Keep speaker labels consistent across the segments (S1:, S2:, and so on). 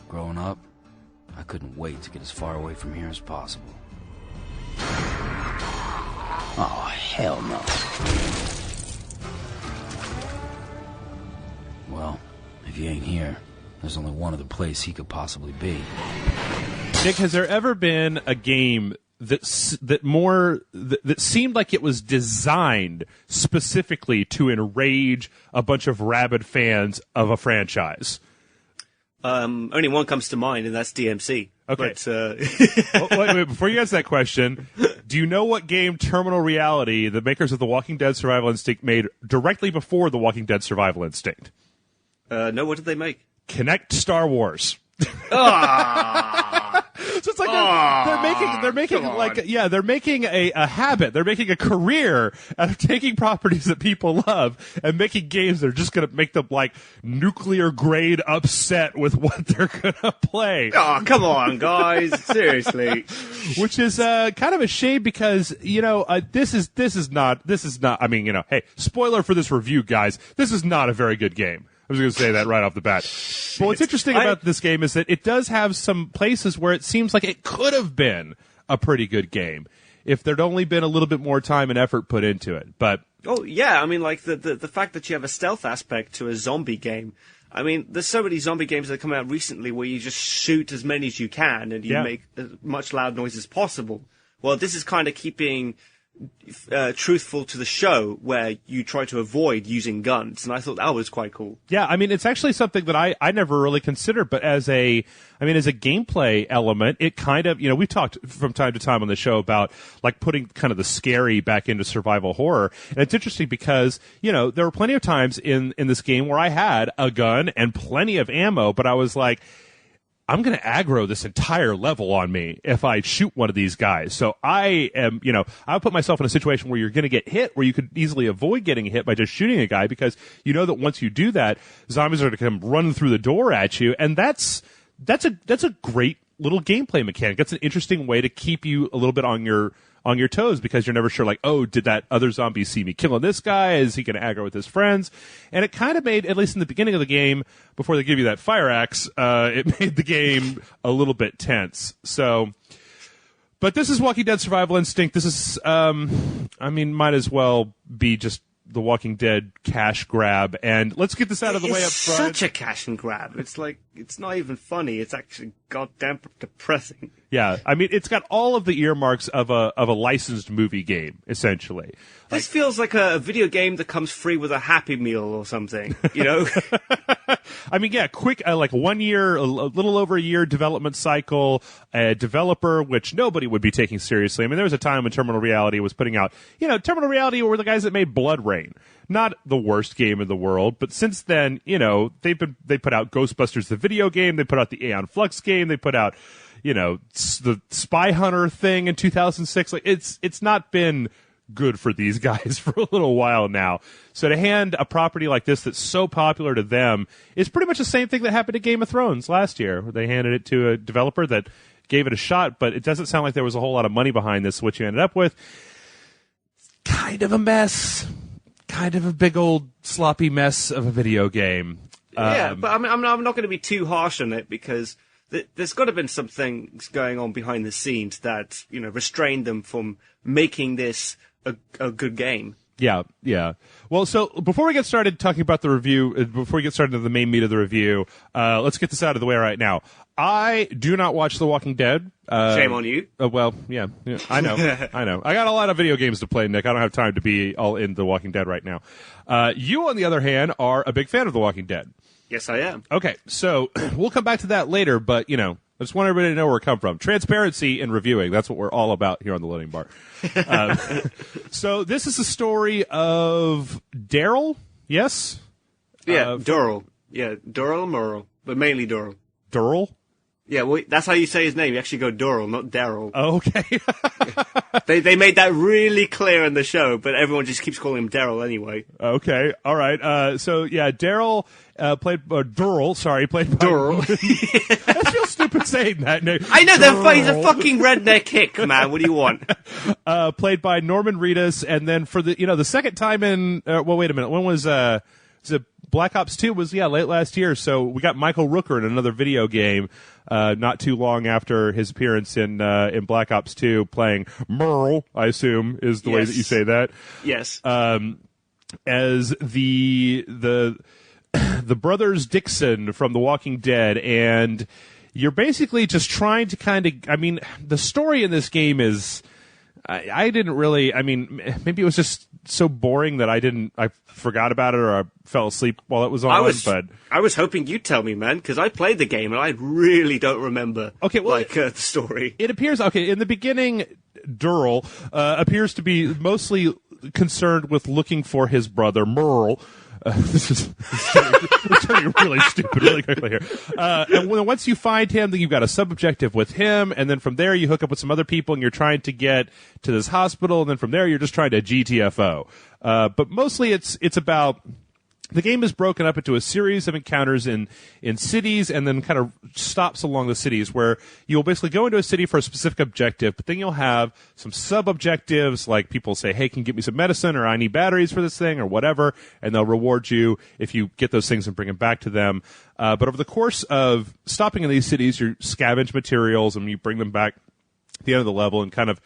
S1: Growing up, I couldn't wait to get as far away from here as possible. Oh, hell no. Well, if he ain't here, there's only one other place he could possibly be.
S2: Nick, has there ever been a game that seemed like it was designed specifically to enrage a bunch of rabid fans of a franchise?
S3: Only one comes to mind, and that's DMC.
S2: Okay.
S3: But,
S2: wait, before you answer that question, do you know what game Terminal Reality, the makers of The Walking Dead Survival Instinct, made directly before The Walking Dead Survival Instinct?
S3: no, what did they make?
S2: Kinect Star Wars. So it's like they're making a habit. They're making a career out of taking properties that people love and making games that are just going to make them like nuclear grade upset with what they're going to play.
S3: Oh, come on, guys. Seriously.
S2: Which is kind of a shame because, this is not, I mean, hey, spoiler for this review, guys. This is not a very good game. I was going to say that right off the bat. But what's interesting about this game is that it does have some places where it seems like it could have been a pretty good game if there'd only been a little bit more time and effort put into it. But
S3: oh yeah, I mean, like the fact that you have a stealth aspect to a zombie game. I mean, there's so many zombie games that come out recently where you just shoot as many as you can and you make as much loud noise as possible. Well, this is kind of keeping truthful to the show where you try to avoid using guns, and I thought that was quite cool.
S2: Yeah, I mean, it's actually something that I never really considered, but as a gameplay element, it kind of, we've talked from time to time on the show about like putting kind of the scary back into survival horror. And it's interesting because, there were plenty of times in this game where I had a gun and plenty of ammo, but I was like, I'm going to aggro this entire level on me if I shoot one of these guys. So I am, I'll put myself in a situation where you're going to get hit, where you could easily avoid getting hit by just shooting a guy, because you know that once you do that, zombies are going to come running through the door at you. And that's a great little gameplay mechanic. That's an interesting way to keep you a little bit on your toes, because you're never sure, like, oh, did that other zombie see me killing this guy? Is he going to aggro with his friends? And it kind of made, at least in the beginning of the game, before they give you that fire axe, it made the game a little bit tense. So, but this is Walking Dead Survival Instinct. This is, might as well be just the Walking Dead cash grab. And let's get this out of the way up front.
S3: It's such a cash and grab. It's like, it's not even funny. It's actually goddamn depressing.
S2: Yeah, I mean, it's got all of the earmarks of a licensed movie game, essentially.
S3: This feels like a video game that comes free with a Happy Meal or something,
S2: I mean, yeah, quick, like 1 year, a little over a year development cycle, a developer which nobody would be taking seriously. I mean, there was a time when Terminal Reality was putting out, Terminal Reality were the guys that made Blood Rain. Not the worst game in the world, but since then, they put out Ghostbusters the video game, they put out the Aeon Flux game, they put out, the Spy Hunter thing in 2006. Like, it's not been good for these guys for a little while now. So to hand a property like this that's so popular to them is pretty much the same thing that happened to Game of Thrones last year, where they handed it to a developer that gave it a shot, but it doesn't sound like there was a whole lot of money behind this. What you ended up with, kind of a mess. Kind of a big old sloppy mess of a video game.
S3: Yeah, but I'm not going to be too harsh on it, because there's got to have been some things going on behind the scenes that, restrained them from making this a good game.
S2: Yeah. Well, so before we get started talking about the review, before we get started to the main meat of the review, let's get this out of the way right now. I do not watch The Walking Dead.
S3: Shame on you.
S2: Well, yeah, I know. I got a lot of video games to play, Nick. I don't have time to be all in The Walking Dead right now. You, on the other hand, are a big fan of The Walking Dead.
S3: Yes, I am.
S2: Okay, so we'll come back to that later, but, I just want everybody to know where it comes from. Transparency in reviewing. That's what we're all about here on the Loading Bar. So this is the story of Daryl, yes?
S3: Yeah, Daryl. Yeah, Daryl and Merle, but mainly Daryl.
S2: Daryl?
S3: Yeah, well, that's how you say his name. You actually go Daryl, not Daryl.
S2: Oh, okay.
S3: They made that really clear in the show, but everyone just keeps calling him Daryl anyway.
S2: Okay, all right. So, yeah, Daryl played by
S3: Daryl.
S2: I feel stupid saying that name.
S3: I know, he's a fucking redneck hick, man. What do you want?
S2: Played by Norman Reedus, and then for the second time in, wait a minute, when was Black Ops 2 was, late last year, so we got Michael Rooker in another video game not too long after his appearance in Black Ops 2, playing Merle, I assume, is the way that you say that.
S3: Yes.
S2: As the brothers Dixon from The Walking Dead, and you're basically just trying to kind of, I mean, the story in this game is, I didn't really, I mean, maybe it was just so boring that I forgot about it, or I fell asleep while it was on.
S3: I was hoping you'd tell me, man, because I played the game and I really don't remember.
S2: Okay, well,
S3: the story.
S2: It appears, in the beginning, Durrell appears to be mostly concerned with looking for his brother Merle. This is turning really stupid really quickly here. And once you find him, then you've got a sub-objective with him, and then from there you hook up with some other people, and you're trying to get to this hospital, and then from there you're just trying to GTFO. But mostly it's about... The game is broken up into a series of encounters in cities, and then kind of stops along the cities where you'll basically go into a city for a specific objective, but then you'll have some sub-objectives, like people say, hey, can you get me some medicine, or I need batteries for this thing, or whatever, and they'll reward you if you get those things and bring them back to them. But over the course of stopping in these cities, you scavenge materials, and you bring them back at the end of the level and kind of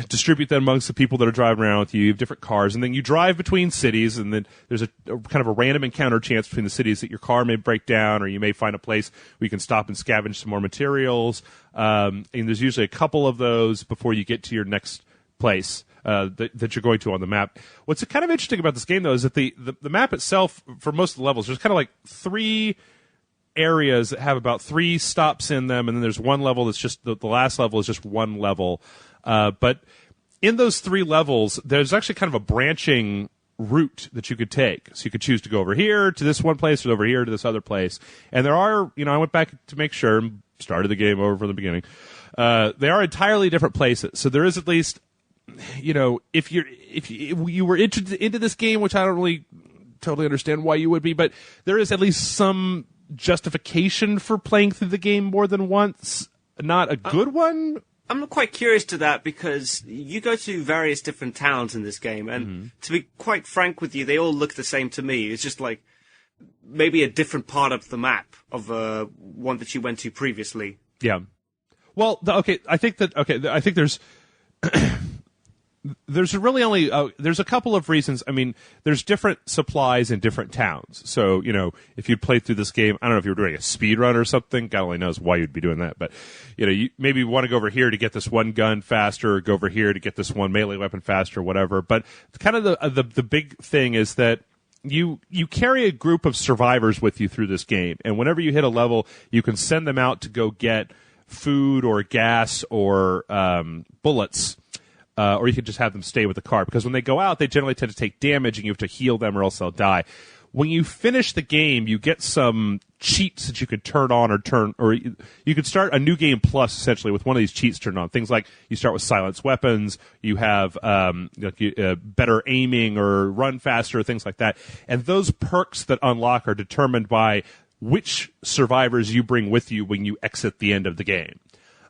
S2: distribute them amongst the people that are driving around with you. You have different cars, and then you drive between cities, and then there's a kind of a random encounter chance between the cities that your car may break down, or you may find a place where you can stop and scavenge some more materials. And there's usually a couple of those before you get to your next place that you're going to on the map. What's kind of interesting about this game, though, is that the map itself, for most of the levels, there's kind of like 3 areas that have about 3 stops in them, and then there's one level that's just the last level is just one level. But in those 3 levels, there's actually kind of a branching route that you could take. So you could choose to go over here to this one place, or over here to this other place. And there are, I went back to make sure and started the game over from the beginning. They are entirely different places. So there is at least, if you were into this game, which I don't really totally understand why you would be, but there is at least some justification for playing through the game more than once. Not a good one.
S3: I'm quite curious to that, because you go to various different towns in this game, and to be quite frank with you, they all look the same to me. It's just like maybe a different part of the map of one that you went to previously.
S2: Yeah. Well, I think there's there's really only there's a couple of reasons. I mean, there's different supplies in different towns. So, if you'd played through this game, I don't know if you were doing a speed run or something. God only knows why you'd be doing that. But, you maybe want to go over here to get this one gun faster, or go over here to get this one melee weapon faster, or whatever. But kind of the big thing is that you carry a group of survivors with you through this game. And whenever you hit a level, you can send them out to go get food or gas or bullets. Or you can just have them stay with the car, because when they go out, they generally tend to take damage, and you have to heal them or else they'll die. When you finish the game, you get some cheats that you can turn on or you could start a new game plus essentially with one of these cheats turned on. Things like you start with silenced weapons, you have better aiming or run faster, things like that. And those perks that unlock are determined by which survivors you bring with you when you exit the end of the game.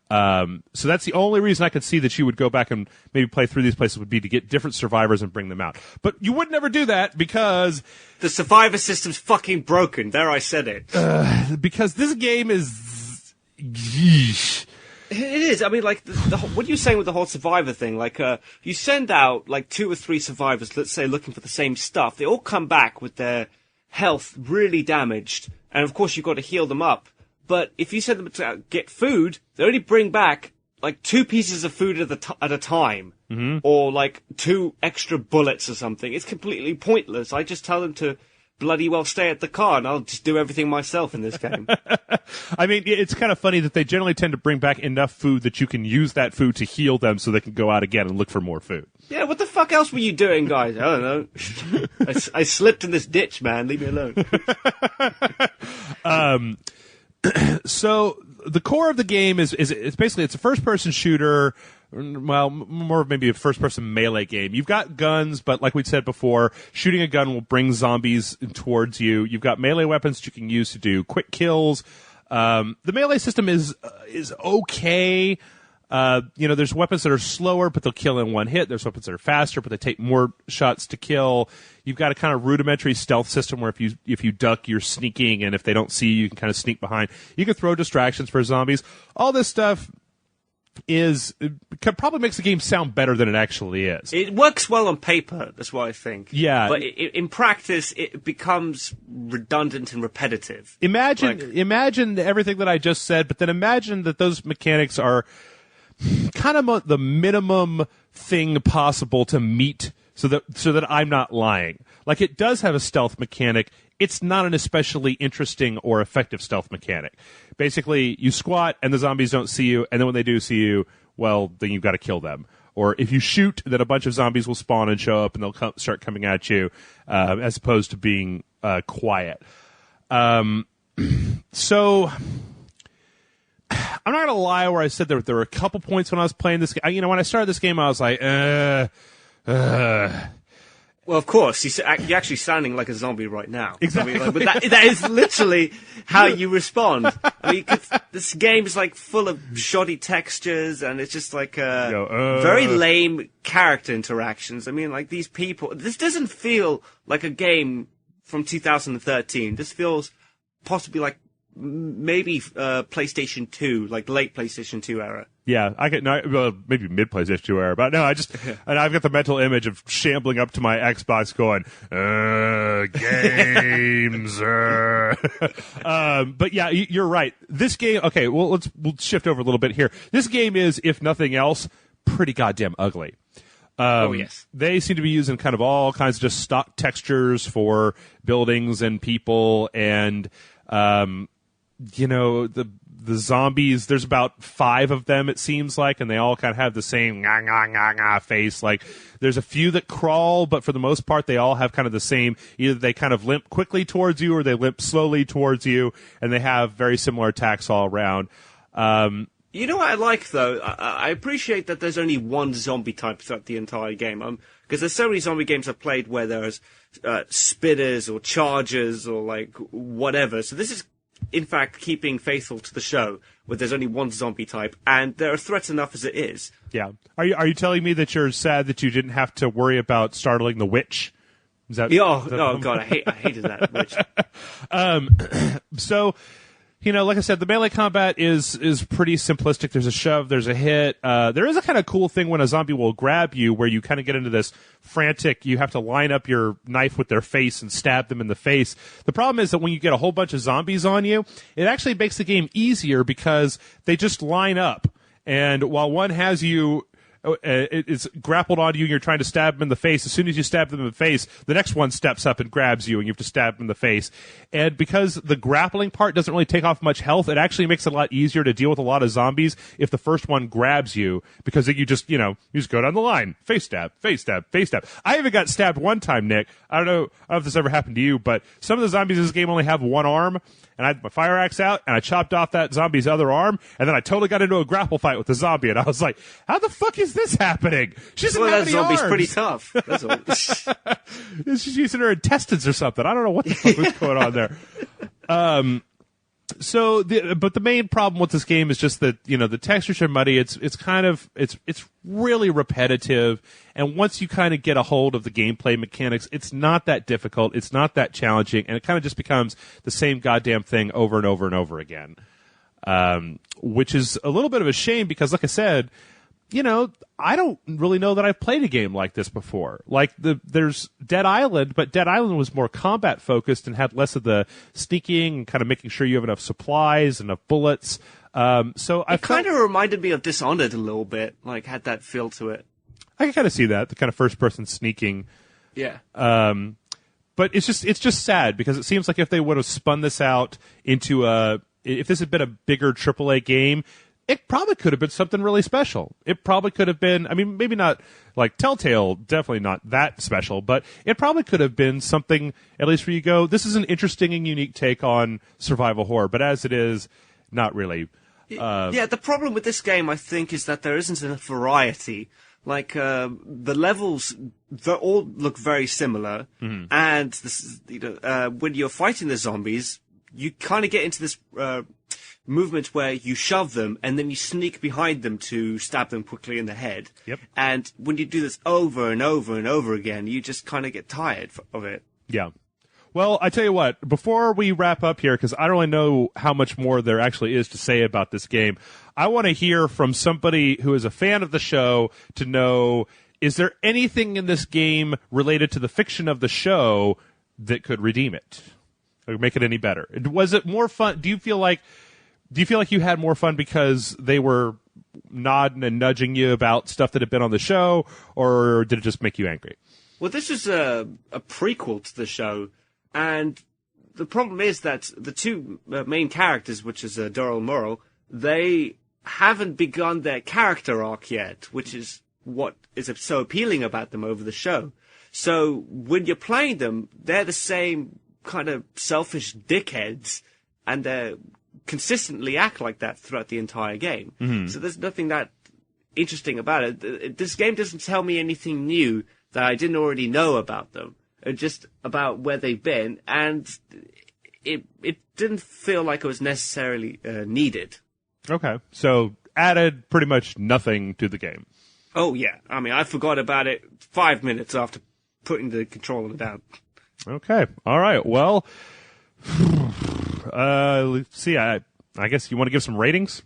S2: So that's the only reason I could see that you would go back and maybe play through these places would be to get different survivors and bring them out. But you would never do that because
S3: the survivor system's fucking broken. There, I said it.
S2: Because this game is... Yeesh.
S3: It is. I mean, like, what you're saying with the whole survivor thing, like, you send out, like, 2 or 3 survivors, let's say, looking for the same stuff. They all come back with their health really damaged. And, of course, you've got to heal them up. But if you send them to get food, they only bring back, like, 2 pieces of food at a time. Mm-hmm. Or, like, 2 extra bullets or something. It's completely pointless. I just tell them to bloody well stay at the car, and I'll just do everything myself in this game.
S2: I mean, it's kind of funny that they generally tend to bring back enough food that you can use that food to heal them so they can go out again and look for more food.
S3: Yeah, what the fuck else were you doing, guys? I don't know. I slipped in this ditch, man. Leave me alone.
S2: So the core of the game is it's basically it's a first-person shooter, well, more of maybe a first-person melee game. You've got guns, but like we said before, shooting a gun will bring zombies towards you. You've got melee weapons that you can use to do quick kills. The melee system is okay. There's weapons that are slower, but they'll kill in one hit. There's weapons that are faster, but they take more shots to kill. You've got a kind of rudimentary stealth system where if you duck, you're sneaking, and if they don't see you, you can kind of sneak behind. You can throw distractions for zombies. All this stuff probably makes the game sound better than it actually is.
S3: It works well on paper, that's what I think.
S2: Yeah.
S3: But in practice, it becomes redundant and repetitive.
S2: Imagine everything that I just said, but then imagine that those mechanics are kind of the minimum thing possible to meet so that I'm not lying. Like, it does have a stealth mechanic. It's not an especially interesting or effective stealth mechanic. Basically, you squat and the zombies don't see you, and then when they do see you, well, then you've got to kill them. Or if you shoot, then a bunch of zombies will spawn and show up, and they'll start coming at you, as opposed to being quiet. So I'm not going to lie where I said there were a couple points when I was playing this game. When I started this game, I was like,
S3: Well, of course, you're actually sounding like a zombie right now.
S2: Exactly.
S3: But that is literally how you respond. I mean, this game is like full of shoddy textures, and it's just like very lame character interactions. I mean, like, these people. This doesn't feel like a game from 2013. This feels possibly like maybe PlayStation 2, like late PlayStation 2 era.
S2: Yeah, maybe mid PlayStation 2 era, but no, and I've got the mental image of shambling up to my Xbox going, games. But yeah, you're right. This game, okay, we'll shift over a little bit here. This game is, if nothing else, pretty goddamn ugly.
S3: Yes.
S2: They seem to be using kind of all kinds of just stock textures for buildings and people, and the zombies, there's about 5 of them, it seems like, and they all kind of have the same face. Like, there's a few that crawl, but for the most part, they all have kind of the same, either they kind of limp quickly towards you or they limp slowly towards you, and they have very similar attacks all around.
S3: You know what I like, though? I appreciate that there's only one zombie type throughout the entire game. Because there's so many zombie games I've played where there's spitters or chargers or, like, whatever. So this is, in fact, keeping faithful to the show, where there's only one zombie type, and there are threats enough as it is.
S2: Yeah. Are you telling me that you're sad that you didn't have to worry about startling the witch? Is that?
S3: Oh God, I hated that witch.
S2: So, like I said, the melee combat is pretty simplistic. There's a shove, there's a hit. There is a kind of cool thing when a zombie will grab you, where you kind of get into this frantic, you have to line up your knife with their face and stab them in the face. The problem is that when you get a whole bunch of zombies on you, it actually makes the game easier because they just line up. And while one has you, it's grappled onto you and you're trying to stab them in the face. As soon as you stab them in the face, the next one steps up and grabs you and you have to stab them in the face. And because the grappling part doesn't really take off much health, it actually makes it a lot easier to deal with a lot of zombies if the first one grabs you, because you just go down the line. Face stab, face stab, face stab. I even got stabbed one time, Nick. I don't know if this ever happened to you, but some of the zombies in this game only have one arm. And I had my fire axe out, and I chopped off that zombie's other arm, and then I totally got into a grapple fight with the zombie, and I was like, how the fuck is this happening? She doesn't have any arms.
S3: That zombie's pretty tough. That's all.
S2: She's using her intestines or something. I don't know what the fuck was going on there. But the main problem with this game is just that, the textures are muddy. It's really repetitive. And once you kind of get a hold of the gameplay mechanics, it's not that difficult. It's not that challenging. And it kind of just becomes the same goddamn thing over and over and over again. Which is a little bit of a shame because, like I said, I don't really know that I've played a game like this before. Like, there's Dead Island, but Dead Island was more combat focused and had less of the sneaking and kind of making sure you have enough supplies, enough bullets. It
S3: kind of reminded me of Dishonored a little bit, like had that feel to it.
S2: I can kind of see that, the kind of first person sneaking.
S3: Yeah.
S2: But it's just sad because it seems like if they would have spun this out into if this had been a bigger AAA game, it probably could have been something really special. It probably could have been, maybe not like Telltale, definitely not that special, but it probably could have been something, at least where you go, this is an interesting and unique take on survival horror, but as it is, not really.
S3: The problem with this game, I think, is that there isn't enough variety. Like, the levels, they all look very similar, and this, when you're fighting the zombies, you kind of get into this movement where you shove them and then you sneak behind them to stab them quickly in the head.
S2: Yep.
S3: And when you do this over and over and over again, you just kind of get tired of it.
S2: Yeah. Well, I tell you what, before we wrap up here, because I don't really know how much more there actually is to say about this game, I want to hear from somebody who is a fan of the show to know, is there anything in this game related to the fiction of the show that could redeem it or make it any better? Was it more fun? Do you feel like you had more fun because they were nodding and nudging you about stuff that had been on the show, or did it just make you angry?
S3: Well, this is a prequel to the show. And the problem is that the two main characters, which is Daryl and Merle, they haven't begun their character arc yet, which is what is so appealing about them over the show. So when you're playing them, they're the same kind of selfish dickheads, and they consistently act like that throughout the entire game. Mm-hmm. So there's nothing that interesting about it. This game doesn't tell me anything new that I didn't already know about them. Just about where they've been, and it didn't feel like it was necessarily needed.
S2: Okay, so added pretty much nothing to the game.
S3: Oh, yeah. I mean, I forgot about it 5 minutes after putting the controller down.
S2: Okay, all right. Well, let's see. I guess you want to give some ratings?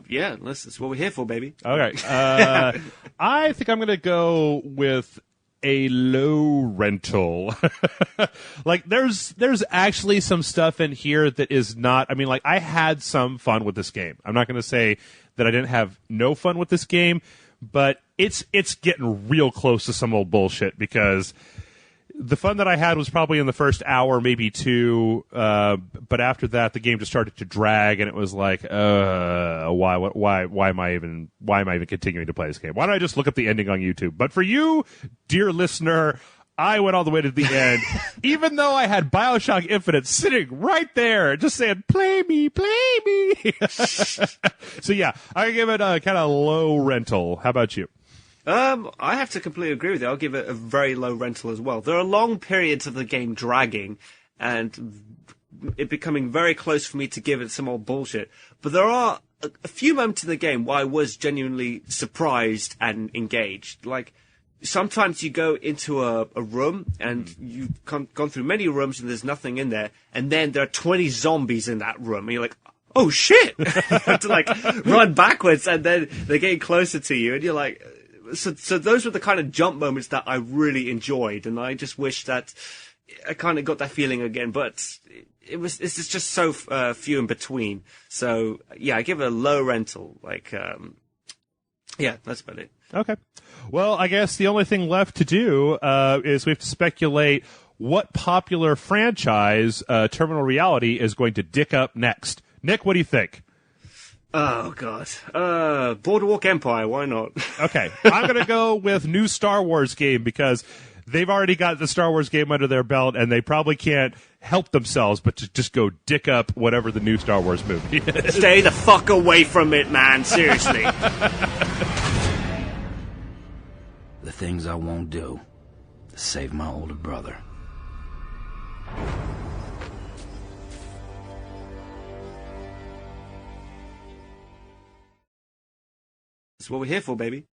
S3: Yeah, that's what we're here for, baby.
S2: Okay. I think I'm going to go with a low rental. Like there's actually some stuff in here that is not, I mean, like I had some fun with this game. I'm not going to say that I didn't have no fun with this game, but it's getting real close to some old bullshit, because the fun that I had was probably in the first hour, maybe two, but after that the game just started to drag, and it was like, why am I even continuing to play this game? Why don't I just look up the ending on YouTube? But for you, dear listener, I went all the way to the end, even though I had BioShock Infinite sitting right there, just saying, play me. So yeah, I give it a kind of low rental. How about you?
S3: I have to completely agree with you. I'll give it a very low rental as well. There are long periods of the game dragging and it becoming very close for me to give it some old bullshit. But there are a few moments in the game where I was genuinely surprised and engaged. Like, sometimes you go into a room and you've gone through many rooms and there's nothing in there, and then there are 20 zombies in that room, and you're like, oh shit! You have to like run backwards, and then they're getting closer to you, and you're like... So those were the kind of jump moments that I really enjoyed, and I just wish that I kind of got that feeling again. But it's just so few in between. So yeah, I give it a low rental. Like, yeah, that's about it.
S2: Okay. Well, I guess the only thing left to do is we have to speculate what popular franchise Terminal Reality is going to dick up next. Nick, what do you think?
S3: Oh, God. Boardwalk Empire, why not?
S2: Okay, I'm going to go with new Star Wars game, because they've already got the Star Wars game under their belt, and they probably can't help themselves but to just go dick up whatever the new Star Wars movie is.
S3: Stay the fuck away from it, man. Seriously.
S1: The things I won't do to save my older brother.
S3: That's what we're here for, baby.